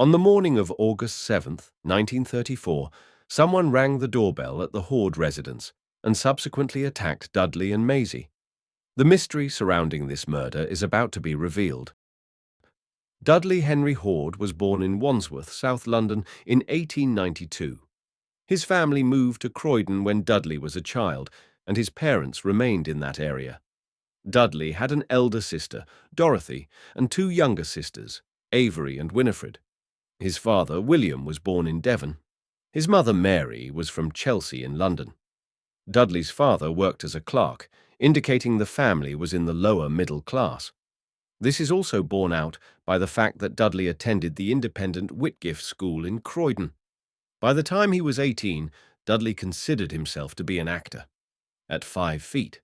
On the morning of August 7th, 1934, someone rang the doorbell at the Hoard residence and subsequently attacked Dudley and Maisie. The mystery surrounding this murder is about to be revealed. Dudley Henry Hoard was born in Wandsworth, South London, in 1892. His family moved to Croydon when Dudley was a child, and his parents remained in that area. Dudley had an elder sister, Dorothy, and two younger sisters, Avery and Winifred. His father, William, was born in Devon. His mother, Mary, was from Chelsea in London. Dudley's father worked as a clerk, indicating the family was in the lower middle class. This is also borne out by the fact that Dudley attended the independent Whitgift School in Croydon. By the time he was 18, Dudley considered himself to be an actor. At 5 feet,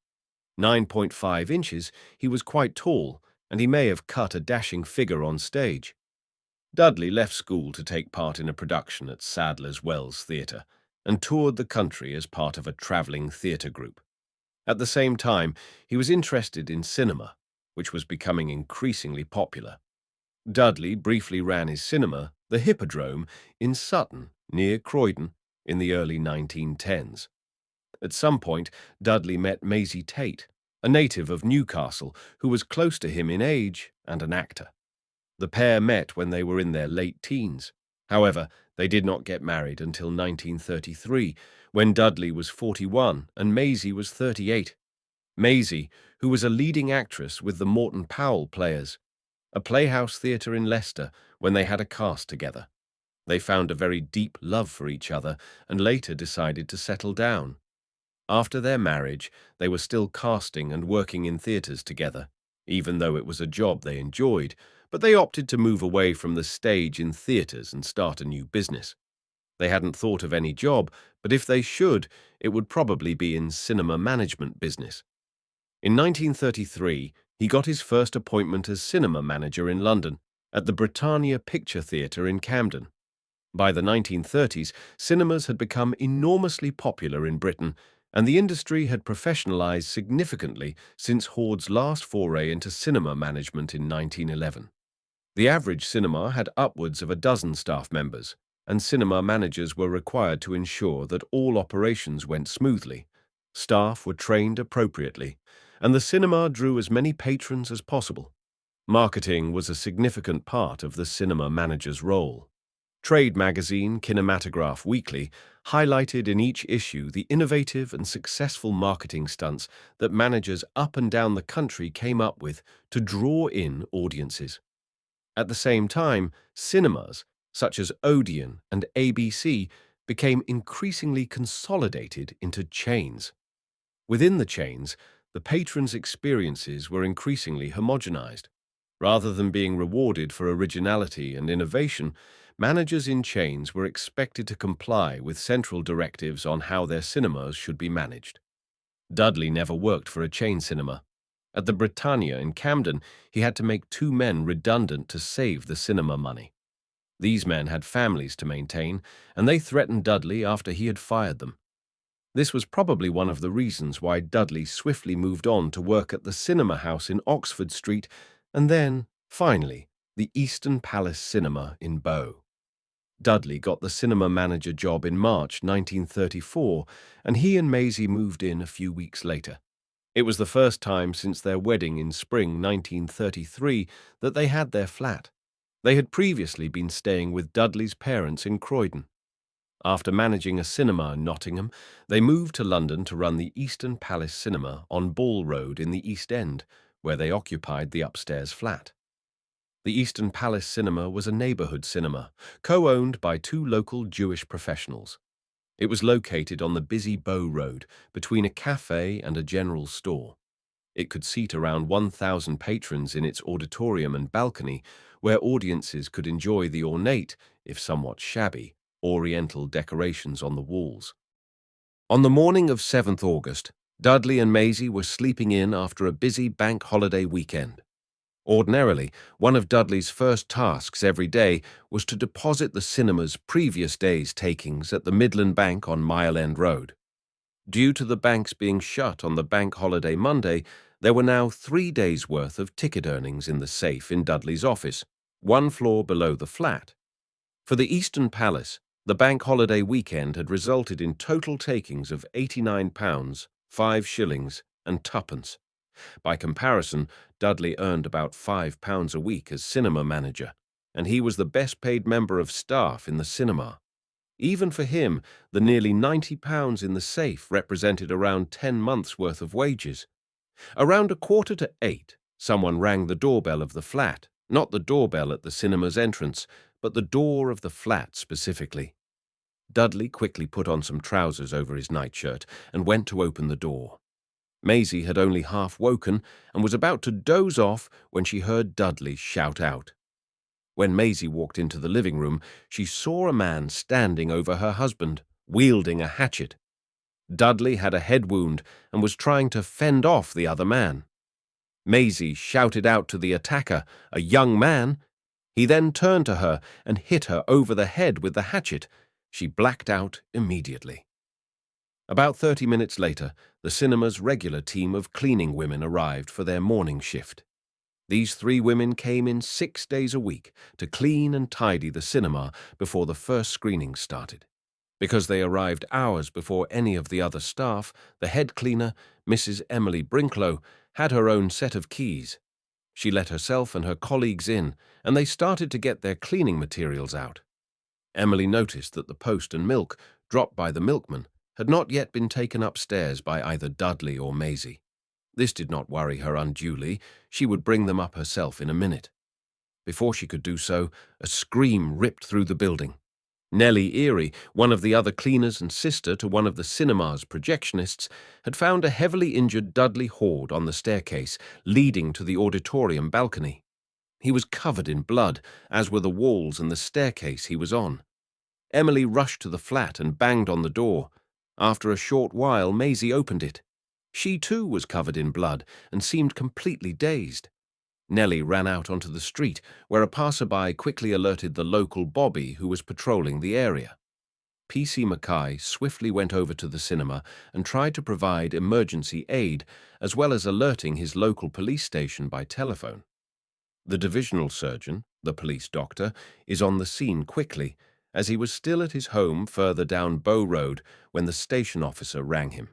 9.5 inches, he was quite tall, and he may have cut a dashing figure on stage. Dudley left school to take part in a production at Sadler's Wells Theatre and toured the country as part of a travelling theatre group. At the same time, he was interested in cinema, which was becoming increasingly popular. Dudley briefly ran his cinema, the Hippodrome, in Sutton, near Croydon, in the early 1910s. At some point, Dudley met Maisie Tate, a native of Newcastle who was close to him in age and an actor. The pair met when they were in their late teens. However, they did not get married until 1933, when Dudley was 41 and Maisie was 38. Maisie, who was a leading actress with the Morton Powell Players, a playhouse theatre in Leicester, when they had a cast together. They found a very deep love for each other and later decided to settle down. After their marriage, they were still casting and working in theatres together, even though it was a job they enjoyed, but they opted to move away from the stage in theatres and start a new business. They hadn't thought of any job, but if they should, it would probably be in cinema management business. In 1933, he got his first appointment as cinema manager in London, at the Britannia Picture Theatre in Camden. By the 1930s, cinemas had become enormously popular in Britain, and the industry had professionalized significantly since Hoard's last foray into cinema management in 1911. The average cinema had upwards of a dozen staff members, and cinema managers were required to ensure that all operations went smoothly. Staff were trained appropriately, and the cinema drew as many patrons as possible. Marketing was a significant part of the cinema manager's role. Trade magazine Kinematograph Weekly highlighted in each issue the innovative and successful marketing stunts that managers up and down the country came up with to draw in audiences. At the same time, cinemas, such as Odeon and ABC, became increasingly consolidated into chains. Within the chains, the patrons' experiences were increasingly homogenized. Rather than being rewarded for originality and innovation, managers in chains were expected to comply with central directives on how their cinemas should be managed. Dudley never worked for a chain cinema. At the Britannia in Camden, he had to make 2 men redundant to save the cinema money. These men had families to maintain, and they threatened Dudley after he had fired them. This was probably one of the reasons why Dudley swiftly moved on to work at the Cinema House in Oxford Street, and then, finally, the Eastern Palace Cinema in Bow. Dudley got the cinema manager job in March 1934, and he and Maisie moved in a few weeks later. It was the first time since their wedding in spring 1933 that they had their flat. They had previously been staying with Dudley's parents in Croydon. After managing a cinema in Nottingham, they moved to London to run the Eastern Palace Cinema on Ball Road in the East End, where they occupied the upstairs flat. The Eastern Palace Cinema was a neighbourhood cinema, co-owned by 2 local Jewish professionals. It was located on the busy Bow Road, between a cafe and a general store. It could seat around 1,000 patrons in its auditorium and balcony, where audiences could enjoy the ornate, if somewhat shabby, Oriental decorations on the walls. On the morning of 7th August, Dudley and Maisie were sleeping in after a busy bank holiday weekend. Ordinarily, one of Dudley's first tasks every day was to deposit the cinema's previous day's takings at the Midland Bank on Mile End Road. Due to the banks being shut on the bank holiday Monday, there were now 3 days' worth of ticket earnings in the safe in Dudley's office, 1 floor below the flat. For the Eastern Palace, the bank holiday weekend had resulted in total takings of £89, 5 shillings and twopence. By comparison, Dudley earned about £5 a week as cinema manager, and he was the best-paid member of staff in the cinema. Even for him, the nearly £90 in the safe represented around 10 months' worth of wages. Around 7:45, someone rang the doorbell of the flat, not the doorbell at the cinema's entrance, but the door of the flat specifically. Dudley quickly put on some trousers over his nightshirt and went to open the door. Maisie had only half woken and was about to doze off when she heard Dudley shout out. When Maisie walked into the living room, she saw a man standing over her husband, wielding a hatchet. Dudley had a head wound and was trying to fend off the other man. Maisie shouted out to the attacker, a young man. He then turned to her and hit her over the head with the hatchet. She blacked out immediately. About 30 minutes later, the cinema's regular team of cleaning women arrived for their morning shift. These 3 women came in 6 days a week to clean and tidy the cinema before the first screenings started. Because they arrived hours before any of the other staff, the head cleaner, Mrs. Emily Brinklow, had her own set of keys. She let herself and her colleagues in, and they started to get their cleaning materials out. Emily noticed that the post and milk, dropped by the milkman, had not yet been taken upstairs by either Dudley or Maisie. This did not worry her unduly. She would bring them up herself in a minute. Before she could do so, a scream ripped through the building. Nellie Erie, one of the other cleaners and sister to one of the cinema's projectionists, had found a heavily injured Dudley Hoard on the staircase leading to the auditorium balcony. He was covered in blood, as were the walls and the staircase he was on. Emily rushed to the flat and banged on the door. After a short while, Maisie opened it. She too was covered in blood and seemed completely dazed. Nellie ran out onto the street, where a passerby quickly alerted the local Bobby who was patrolling the area. P.C. Mackay swiftly went over to the cinema and tried to provide emergency aid, as well as alerting his local police station by telephone. The divisional surgeon, the police doctor, is on the scene quickly, as he was still at his home further down Bow Road when the station officer rang him.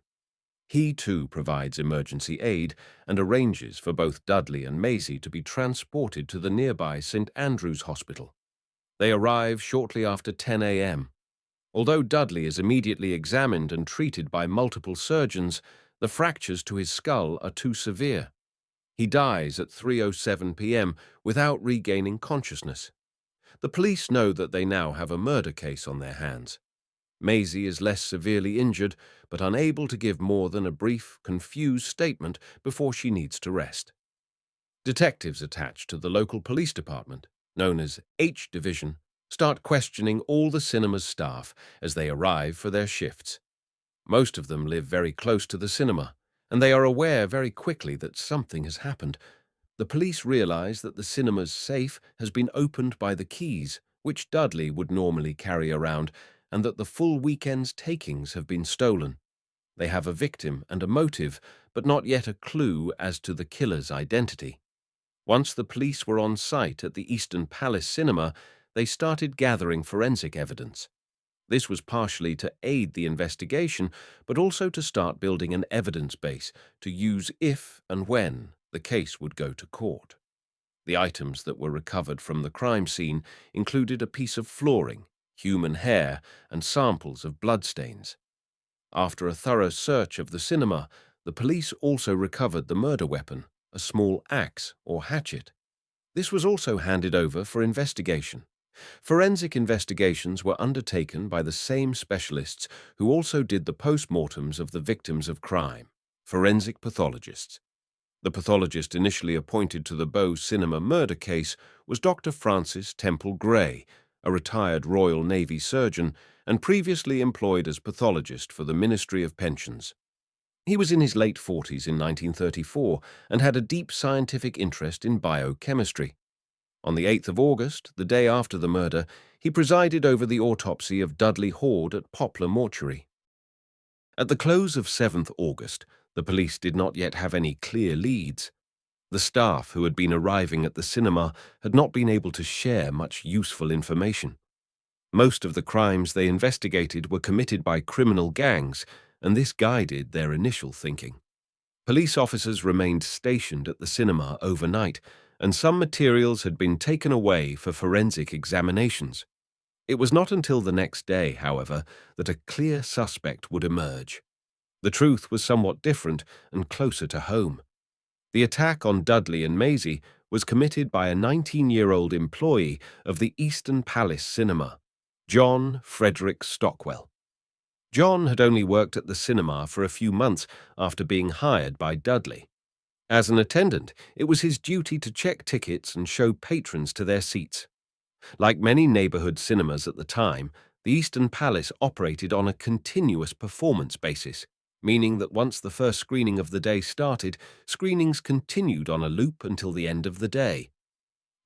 He too provides emergency aid and arranges for both Dudley and Maisie to be transported to the nearby St. Andrew's Hospital. They arrive shortly after 10 a.m. Although Dudley is immediately examined and treated by multiple surgeons, the fractures to his skull are too severe. He dies at 3:07 p.m. without regaining consciousness. The police know that they now have a murder case on their hands. Maisie is less severely injured, but unable to give more than a brief, confused statement before she needs to rest. Detectives attached to the local police department, known as H Division, start questioning all the cinema's staff as they arrive for their shifts. Most of them live very close to the cinema, and they are aware very quickly that something has happened. The police realize that the cinema's safe has been opened by the keys, which Dudley would normally carry around, and that the full weekend's takings have been stolen. They have a victim and a motive, but not yet a clue as to the killer's identity. Once the police were on site at the Eastern Palace Cinema, they started gathering forensic evidence. This was partially to aid the investigation, but also to start building an evidence base to use if and when the case would go to court. The items that were recovered from the crime scene included a piece of flooring, human hair, and samples of bloodstains. After a thorough search of the cinema, the police also recovered the murder weapon, a small axe or hatchet. This was also handed over for investigation. Forensic investigations were undertaken by the same specialists who also did the post-mortems of the victims of crime, forensic pathologists. The pathologist initially appointed to the Bow Cinema murder case was Dr. Francis Temple Gray, a retired Royal Navy surgeon and previously employed as pathologist for the Ministry of Pensions. He was in his late 40s in 1934 and had a deep scientific interest in biochemistry. On the 8th of August, the day after the murder, he presided over the autopsy of Dudley Hoard at Poplar Mortuary. At the close of 7th August, the police did not yet have any clear leads. The staff who had been arriving at the cinema had not been able to share much useful information. Most of the crimes they investigated were committed by criminal gangs, and this guided their initial thinking. Police officers remained stationed at the cinema overnight, and some materials had been taken away for forensic examinations. It was not until the next day, however, that a clear suspect would emerge. The truth was somewhat different and closer to home. The attack on Dudley and Maisie was committed by a 19-year-old employee of the Eastern Palace Cinema, John Frederick Stockwell. John had only worked at the cinema for a few months after being hired by Dudley. As an attendant, it was his duty to check tickets and show patrons to their seats. Like many neighborhood cinemas at the time, the Eastern Palace operated on a continuous performance basis, meaning that once the first screening of the day started, screenings continued on a loop until the end of the day.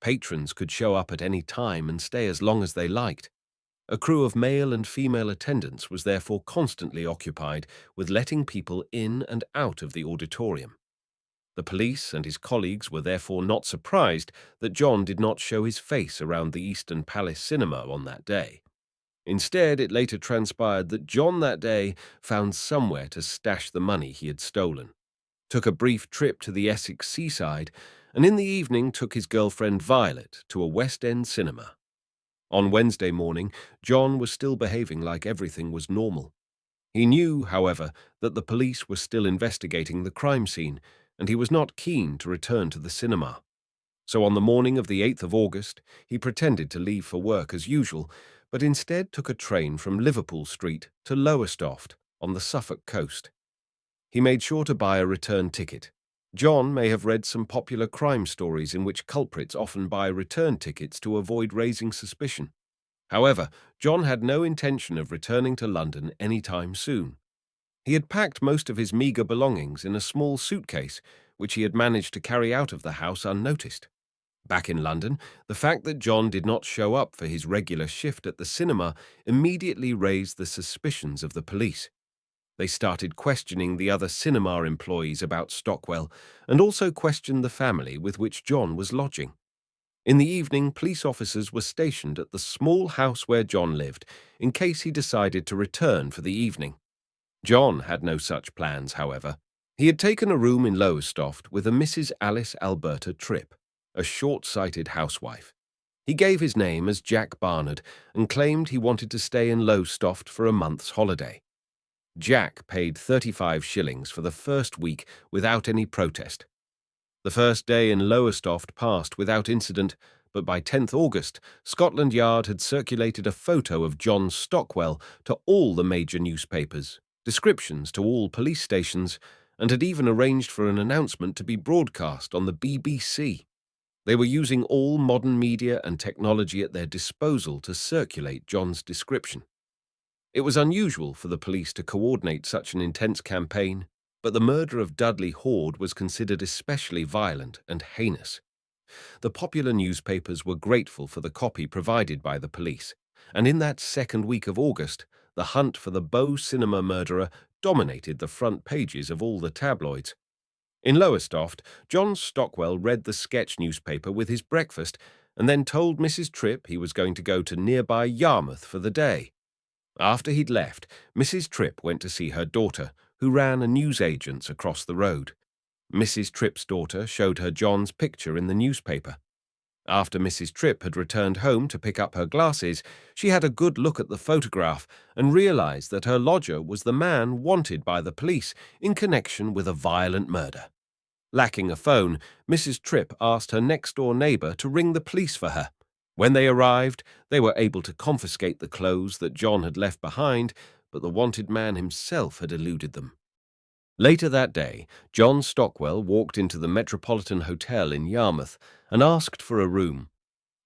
Patrons could show up at any time and stay as long as they liked. A crew of male and female attendants was therefore constantly occupied with letting people in and out of the auditorium. The police and his colleagues were therefore not surprised that John did not show his face around the Eastern Palace Cinema on that day. Instead, it later transpired that John that day found somewhere to stash the money he had stolen, took a brief trip to the Essex seaside, and in the evening took his girlfriend Violet to a West End cinema. On Wednesday morning, John was still behaving like everything was normal. He knew, however, that the police were still investigating the crime scene, and he was not keen to return to the cinema. So on the morning of the 8th of August, he pretended to leave for work as usual, but instead took a train from Liverpool Street to Lowestoft on the Suffolk coast. He made sure to buy a return ticket. John may have read some popular crime stories in which culprits often buy return tickets to avoid raising suspicion. However, John had no intention of returning to London any time soon. He had packed most of his meagre belongings in a small suitcase, which he had managed to carry out of the house unnoticed. Back in London, the fact that John did not show up for his regular shift at the cinema immediately raised the suspicions of the police. They started questioning the other cinema employees about Stockwell and also questioned the family with which John was lodging. In the evening, police officers were stationed at the small house where John lived in case he decided to return for the evening. John had no such plans, however. He had taken a room in Lowestoft with a Mrs. Alice Alberta Tripp, a short-sighted housewife. He gave his name as Jack Barnard and claimed he wanted to stay in Lowestoft for a month's holiday. Jack paid 35 shillings for the first week without any protest. The first day in Lowestoft passed without incident, but by 10th August, Scotland Yard had circulated a photo of John Stockwell to all the major newspapers, descriptions to all police stations, and had even arranged for an announcement to be broadcast on the BBC. They were using all modern media and technology at their disposal to circulate John's description. It was unusual for the police to coordinate such an intense campaign, but the murder of Dudley Hoard was considered especially violent and heinous. The popular newspapers were grateful for the copy provided by the police, and in that second week of August, the hunt for the Bow Cinema murderer dominated the front pages of all the tabloids. In Lowestoft, John Stockwell read the sketch newspaper with his breakfast and then told Mrs. Tripp he was going to go to nearby Yarmouth for the day. After he'd left, Mrs. Tripp went to see her daughter, who ran a newsagent's across the road. Mrs. Tripp's daughter showed her John's picture in the newspaper. After Mrs. Tripp had returned home to pick up her glasses, she had a good look at the photograph and realized that her lodger was the man wanted by the police in connection with a violent murder. Lacking a phone, Mrs. Tripp asked her next-door neighbor to ring the police for her. When they arrived, they were able to confiscate the clothes that John had left behind, but the wanted man himself had eluded them. Later that day, John Stockwell walked into the Metropolitan Hotel in Yarmouth and asked for a room.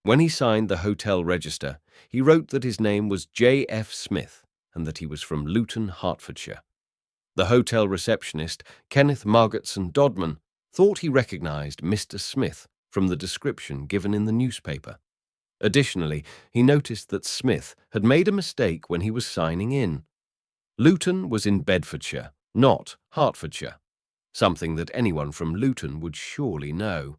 When he signed the hotel register, he wrote that his name was J.F. Smith and that he was from Luton, Hertfordshire. The hotel receptionist, Kenneth Margetson Dodman, thought he recognized Mr. Smith from the description given in the newspaper. Additionally, he noticed that Smith had made a mistake when he was signing in. Luton was in Bedfordshire, not Hertfordshire, something that anyone from Luton would surely know.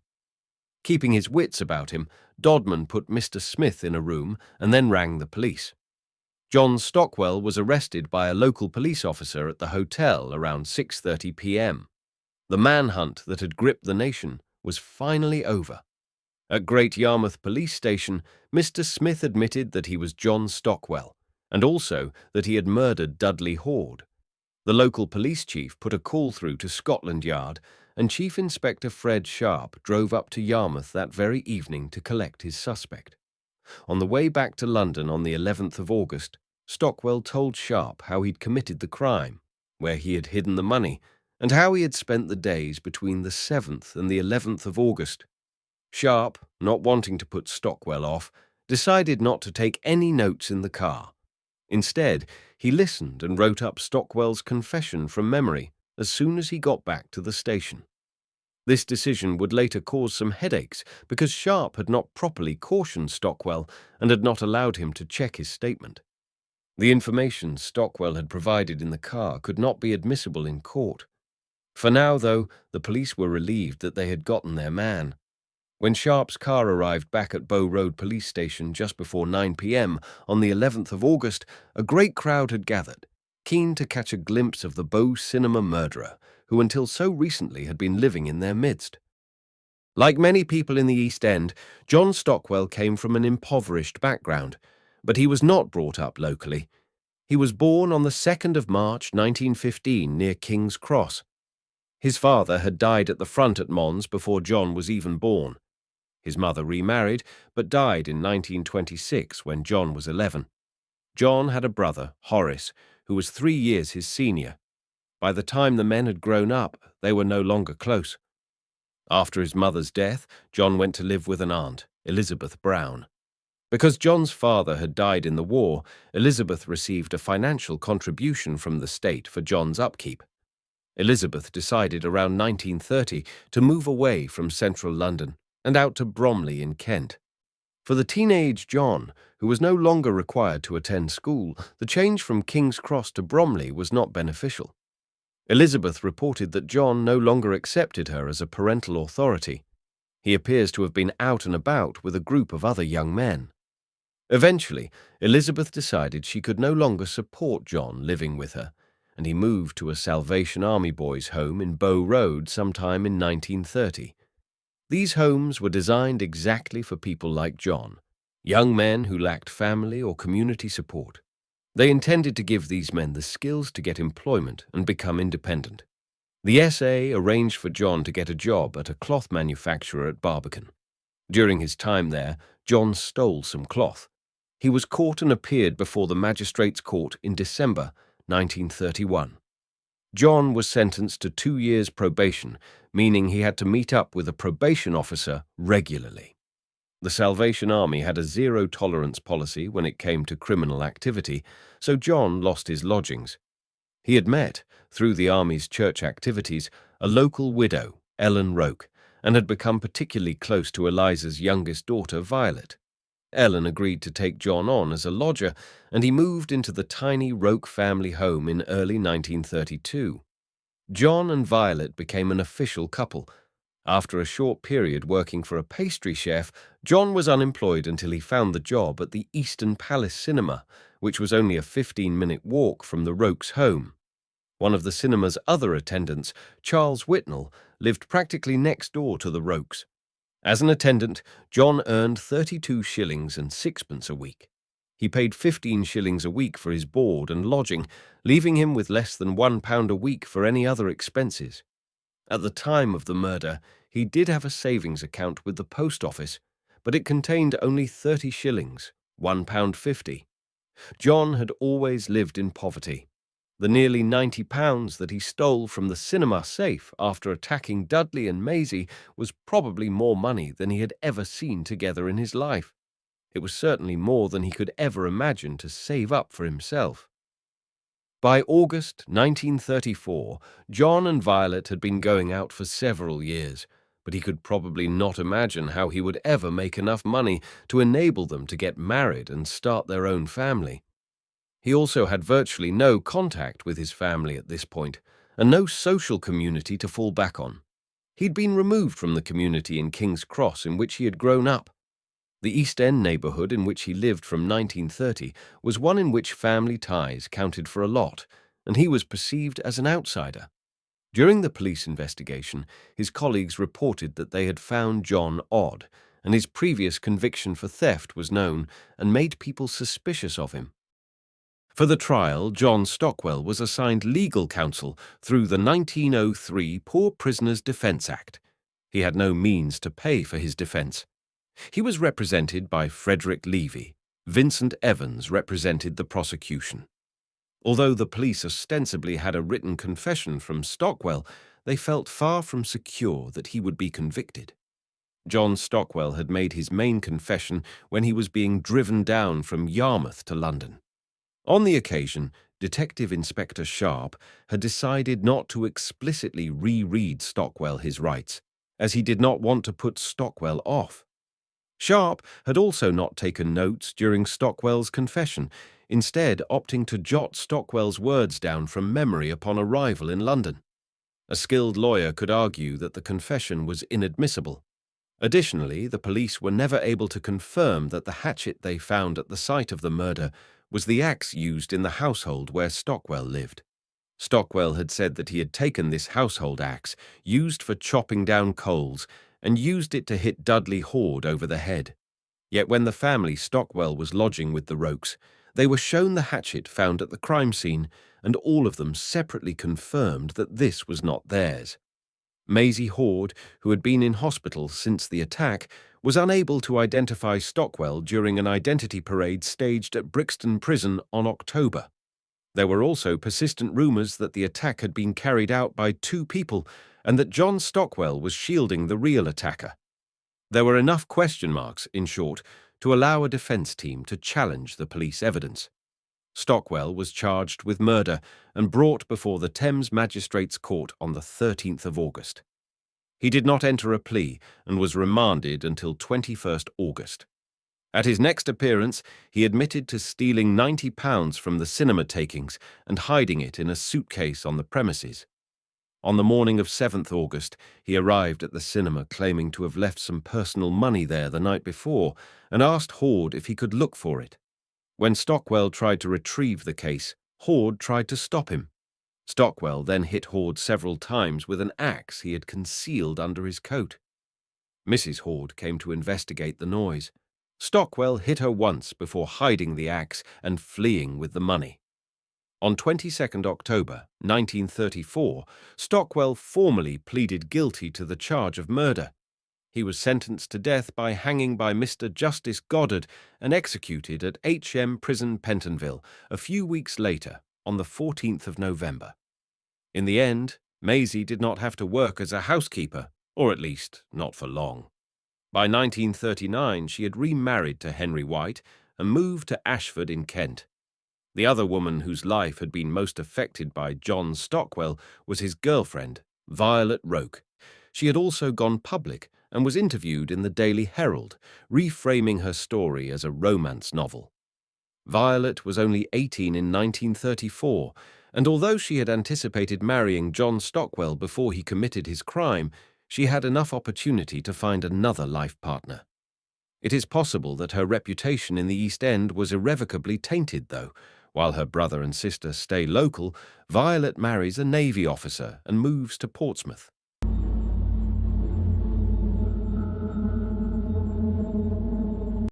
Keeping his wits about him, Dodman put Mr. Smith in a room and then rang the police. John Stockwell was arrested by a local police officer at the hotel around 6:30 p.m. The manhunt that had gripped the nation was finally over. At Great Yarmouth Police Station, Mr. Smith admitted that he was John Stockwell, and also that he had murdered Dudley Hoard. The local police chief put a call through to Scotland Yard, and Chief Inspector Fred Sharp drove up to Yarmouth that very evening to collect his suspect. On the way back to London on the 11th of August, Stockwell told Sharp how he'd committed the crime, where he had hidden the money, and how he had spent the days between the 7th and the 11th of August. Sharp, not wanting to put Stockwell off, decided not to take any notes in the car. Instead, he listened and wrote up Stockwell's confession from memory as soon as he got back to the station. This decision would later cause some headaches because Sharp had not properly cautioned Stockwell and had not allowed him to check his statement. The information Stockwell had provided in the car could not be admissible in court. For now, though, the police were relieved that they had gotten their man. When Sharp's car arrived back at Bow Road Police Station just before 9 p.m. on the 11th of August, a great crowd had gathered, keen to catch a glimpse of the Bow Cinema murderer, who until so recently had been living in their midst. Like many people in the East End, John Stockwell came from an impoverished background, but he was not brought up locally. He was born on the 2nd of March 1915 near King's Cross. His father had died at the front at Mons before John was even born. His mother remarried, but died in 1926 when John was 11. John had a brother, Horace, who was 3 years his senior. By the time the men had grown up, they were no longer close. After his mother's death, John went to live with an aunt, Elizabeth Brown. Because John's father had died in the war, Elizabeth received a financial contribution from the state for John's upkeep. Elizabeth decided around 1930 to move away from central London and out to Bromley in Kent. For the teenage John, who was no longer required to attend school, the change from King's Cross to Bromley was not beneficial. Elizabeth reported that John no longer accepted her as a parental authority. He appears to have been out and about with a group of other young men. Eventually, Elizabeth decided she could no longer support John living with her, and he moved to a Salvation Army boys' home in Bow Road sometime in 1930. These homes were designed exactly for people like John, young men who lacked family or community support. They intended to give these men the skills to get employment and become independent. The SA arranged for John to get a job at a cloth manufacturer at Barbican. During his time there, John stole some cloth. He was caught and appeared before the magistrates' court in December 1931. John was sentenced to 2 years probation, meaning he had to meet up with a probation officer regularly. The Salvation Army had a zero-tolerance policy when it came to criminal activity, so John lost his lodgings. He had met, through the Army's church activities, a local widow, Ellen Roke, and had become particularly close to Eliza's youngest daughter, Violet. Ellen agreed to take John on as a lodger, and he moved into the tiny Roke family home in early 1932. John and Violet became an official couple. After a short period working for a pastry chef, John was unemployed until he found the job at the Eastern Palace Cinema, which was only a 15-minute walk from the Roke's home. One of the cinema's other attendants, Charles Whitnell, lived practically next door to the Rokes. As an attendant, John earned 32 shillings and sixpence a week. He paid 15 shillings a week for his board and lodging, leaving him with less than £1 a week for any other expenses. At the time of the murder, he did have a savings account with the post office, but it contained only 30 shillings, £1.50. John had always lived in poverty. The nearly £90 that he stole from the cinema safe after attacking Dudley and Maisie was probably more money than he had ever seen together in his life. It was certainly more than he could ever imagine to save up for himself. By August 1934, John and Violet had been going out for several years, but he could probably not imagine how he would ever make enough money to enable them to get married and start their own family. He also had virtually no contact with his family at this point, and no social community to fall back on. He'd been removed from the community in King's Cross in which he had grown up. The East End neighbourhood in which he lived from 1930 was one in which family ties counted for a lot, and he was perceived as an outsider. During the police investigation, his colleagues reported that they had found John odd, and his previous conviction for theft was known and made people suspicious of him. For the trial, John Stockwell was assigned legal counsel through the 1903 Poor Prisoners Defence Act. He had no means to pay for his defence. He was represented by Frederick Levy. Vincent Evans represented the prosecution. Although the police ostensibly had a written confession from Stockwell, they felt far from secure that he would be convicted. John Stockwell had made his main confession when he was being driven down from Yarmouth to London. On the occasion, Detective Inspector Sharp had decided not to explicitly reread Stockwell his rights, as he did not want to put Stockwell off. Sharp had also not taken notes during Stockwell's confession, instead opting to jot Stockwell's words down from memory upon arrival in London. A skilled lawyer could argue that the confession was inadmissible. Additionally, the police were never able to confirm that the hatchet they found at the site of the murder was the axe used in the household where Stockwell lived. Stockwell had said that he had taken this household axe, used for chopping down coals, and used it to hit Dudley Hoard over the head. Yet when the family Stockwell was lodging with the Rokes, they were shown the hatchet found at the crime scene, and all of them separately confirmed that this was not theirs. Maisie Hoard, who had been in hospital since the attack, was unable to identify Stockwell during an identity parade staged at Brixton Prison on October. There were also persistent rumours that the attack had been carried out by two people and that John Stockwell was shielding the real attacker. There were enough question marks, in short, to allow a defence team to challenge the police evidence. Stockwell was charged with murder and brought before the Thames Magistrates' Court on the 13th of August. He did not enter a plea and was remanded until 21st August. At his next appearance, he admitted to stealing £90 from the cinema takings and hiding it in a suitcase on the premises. On the morning of 7th August, he arrived at the cinema claiming to have left some personal money there the night before and asked Hoard if he could look for it. When Stockwell tried to retrieve the case, Hoard tried to stop him. Stockwell then hit Hoard several times with an axe he had concealed under his coat. Mrs. Hoard came to investigate the noise. Stockwell hit her once before hiding the axe and fleeing with the money. On 22nd October 1934, Stockwell formally pleaded guilty to the charge of murder. He was sentenced to death by hanging by Mr. Justice Goddard and executed at H.M. Prison, Pentonville, a few weeks later, on the 14th of November. In the end, Maisie did not have to work as a housekeeper, or at least not for long. By 1939, she had remarried to Henry White and moved to Ashford in Kent. The other woman whose life had been most affected by John Stockwell was his girlfriend, Violet Roke. She had also gone public and was interviewed in the Daily Herald, reframing her story as a romance novel. Violet was only 18 in 1934, and although she had anticipated marrying John Stockwell before he committed his crime, she had enough opportunity to find another life partner. It is possible that her reputation in the East End was irrevocably tainted, though. While her brother and sister stay local, Violet marries a Navy officer and moves to Portsmouth.